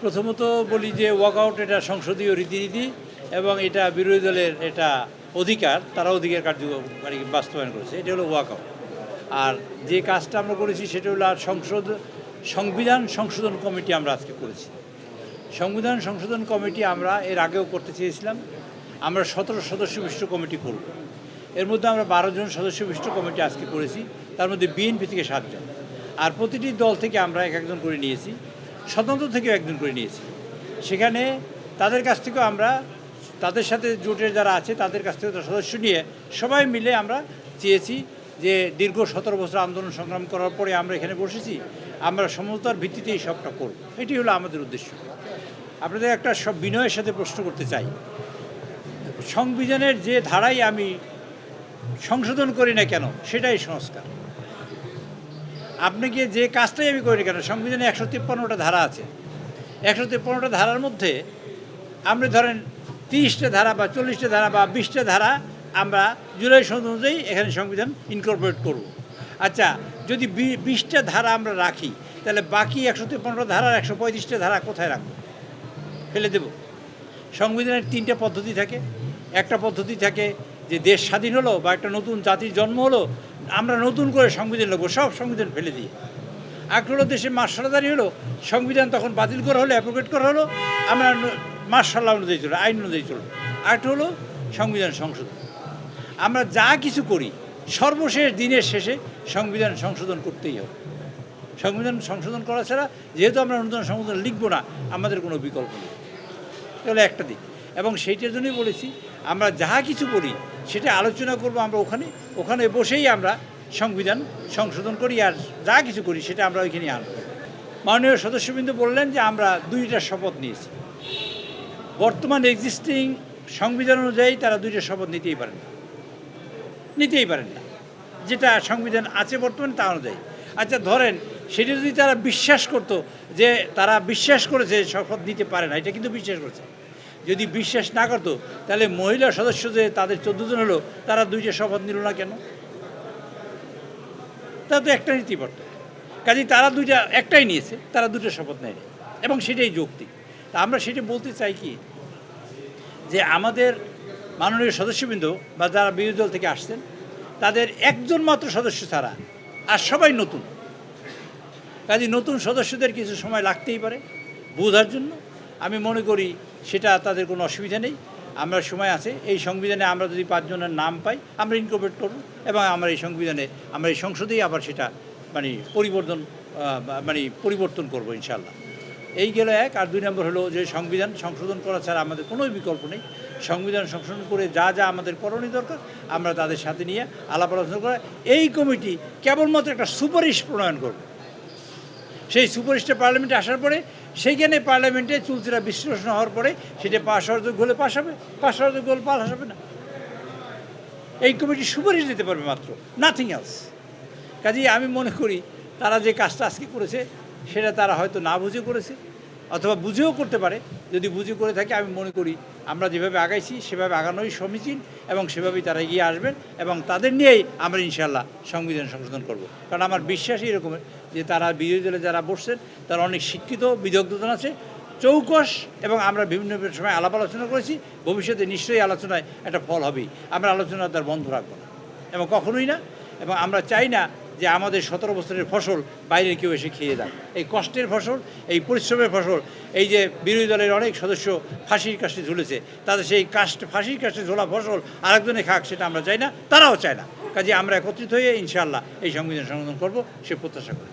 প্রথমত বলি যে ওয়াকআউট এটা সংসদীয় রীতিনীতি এবং এটা বিরোধী দলের এটা অধিকার, তারা অধিকার কার্যকারী বাস্তবায়ন করেছে, এটা হলো ওয়াকআউট। আর যে কাজটা আমরা করেছি সেটা হলো আর সংবিধান সংশোধন কমিটি আমরা আজকে করেছি। সংবিধান সংশোধন কমিটি আমরা এর আগেও করতে চেয়েছিলাম। আমরা 17 সদস্য বিশিষ্ট কমিটি করব। এর মধ্যে আমরা 12 জন সদস্য বিশিষ্ট কমিটি আজকে করেছি, তার মধ্যে বিএনপি থেকে 7 জন, আর প্রতিটি দল থেকে আমরা এক একজন করে নিয়েছি, স্বতন্ত্র থেকেও একজন করে নিয়েছি। সেখানে তাদের কাছ থেকেও আমরা, তাদের সাথে জোটের যারা আছে তাদের কাছ থেকে সদস্য নিয়ে সবাই মিলে আমরা চেয়েছি যে দীর্ঘ 17 বছর আন্দোলন সংগ্রাম করার পরে আমরা এখানে বসেছি, আমরা সমঝোতার ভিত্তিতে এই সবটা করব। এটি হলো আমাদের উদ্দেশ্য। আপনাদের একটা সব বিনয়ের সাথে প্রশ্ন করতে চাই, সংবিধানের যে ধারাই আমি সংশোধন করি না কেন সেটাই সংস্কার। আপনাকে যে কাজটাই আমি করি না কেন, সংবিধানে 153টা ধারা আছে। 153টা ধারার মধ্যে আমরা ধরেন 30টা ধারা বা 40টা ধারা বা 20টা ধারা আমরা জুলাই সনদ অনুযায়ী এখানে সংবিধান ইনকর্পোরেট করব। আচ্ছা, যদি 20টা ধারা আমরা রাখি তাহলে বাকি 153টা ধারার 135টা ধারা কোথায় রাখবো? ফেলে দেব? সংবিধানের 3টা পদ্ধতি থাকে। একটা পদ্ধতি থাকে যে দেশ স্বাধীন হলো বা একটা নতুন জাতির জন্ম হলো, আমরা নতুন করে সংবিধান লিখবো, সব সংবিধান ফেলে দিয়ে। একটা হলো দেশে মার্শালদারি হলো, সংবিধান তখন বাতিল করা হলো, অ্যাপ্রোগেট করা হলো, আমরা মার্শাল অনুযায়ী চলবো, আইন অনুযায়ী চলবো। আরেকটা হলো সংবিধান সংশোধন। আমরা যা কিছু করি সর্বশেষ দিনের শেষে সংবিধান সংশোধন করতেই হবে। সংবিধান সংশোধন করা ছাড়া যেহেতু আমরা নতুন সংবিধান লিখবো না, আমাদের কোনো বিকল্প নেই। এটা একটা দিক, এবং সেইটার জন্যই বলেছি আমরা যাহা কিছু করি সেটা আলোচনা করব, আমরা ওখানে বসেই আমরা সংবিধান সংশোধন করি, আর যা কিছু করি সেটা আমরা ওইখানেই আনব। মাননীয় সদস্যবৃন্দ বললেন যে আমরা 2টা শপথ নিয়েছি। বর্তমান এক্সিস্টিং সংবিধান অনুযায়ী তারা 2টা শপথ নিতেই পারেন না, যেটা সংবিধান আছে বর্তমানে তা অনুযায়ী। আচ্ছা, ধরেন সেটা যদি তারা বিশ্বাস করতো যে তারা বিশ্বাস করেছে শপথ নিতে পারে না, এটা কিন্তু বিশ্বাস করছে। যদি বিশ্বাস না করতো তাহলে মহিলা সদস্য যে তাদের 14 জন হলো, তারা 2টা শপথ নিল না কেন? তারা তো একটা নিতেই পারত। কাজেই তারা একটাই নিয়েছে, তারা 2টা শপথ নেয়নি, এবং সেটাই যৌক্তিক। তা আমরা সেটা বলতে চাই কি, যে আমাদের মাননীয় সদস্যবৃন্দ বা যারা বিরোধী দল থেকে আসছেন তাদের একজন মাত্র সদস্য ছাড়া আর সবাই নতুন। কাজে নতুন সদস্যদের কিছু সময় লাগতেই পারে বোঝার জন্য। আমি মনে করি সেটা তাদের কোনো অসুবিধা নেই, আমরা সময় আছে। এই সংবিধানে আমরা যদি 5 জনের নাম পাই আমরা ইনকর্পোরেট করব, এবং আমরা এই সংবিধানে আমরা এই সংসদেই আবার সেটা পরিবর্তন করব ইনশাআল্লাহ। এই গেল এক। আর 2 নম্বর হলো যে সংবিধান সংশোধন করা ছাড়া আমাদের কোনো বিকল্প নেই। সংবিধান সংশোধন করে যা যা আমাদের করণীয় দরকার আমরা তাদের সাথে নিয়ে আলাপ আলোচনা করা। এই কমিটি কেবলমাত্র একটা সুপারিশ প্রণয়ন করবে। সেই সুপারিশটা পার্লামেন্টে আসার পরে সেইখানে পার্লামেন্টে চুলচেরা বিশ্লেষণ হওয়ার পরে সেটা পাশ হওয়ার যোগ্য হলে পাশ হবে, পাশ হওয়ার যোগ্য হলে পাশ হবে না। এই কমিটি সুপারিশ দিতে পারবে মাত্র, নাথিং এলস। কাজেই আমি মনে করি তারা যে কাজটা আজকে করেছে সেটা তারা হয়তো না বুঝে করেছে, অথবা বুঝেও করতে পারে। যদি বুঝে করে থাকে, আমি মনে করি আমরা যেভাবে আগাইছি সেভাবে আগানোই সমীচীন, এবং সেভাবেই তারা এগিয়ে আসবেন, এবং তাদের নিয়েই আমরা ইনশাআল্লাহ সংবিধান সংশোধন করব। কারণ আমার বিশ্বাসই এরকমের যে তারা বিরোধী দলে যারা বসছেন তারা অনেক শিক্ষিত, বিদগ্ধতা আছে, চৌকস, এবং আমরা বিভিন্ন সময় আলাপ আলোচনা করেছি। ভবিষ্যতে নিশ্চয়ই আলোচনায় একটা ফল হবেই। আমরা আলোচনা তার বন্ধ রাখবো না, এবং কখনোই না। এবং আমরা চাই না যে আমাদের 17 বছরের ফসল বাইরে কেউ এসে খেয়ে দেয়। এই কষ্টের ফসল, এই পরিশ্রমের ফসল, এই যে বিরোধী দলের অনেক সদস্য ফাঁসির কাছে ঝুলেছে, তাদের সেই ফাঁসির কাছে ঝোলা ফসল আরেকজনে খাক, সেটা আমরা চাই না, তারাও চায় না। কাজে আমরা একত্রিত হয়ে ইনশাআল্লাহ এই সংবিধান সংশোধন করব, সে প্রত্যাশা করি।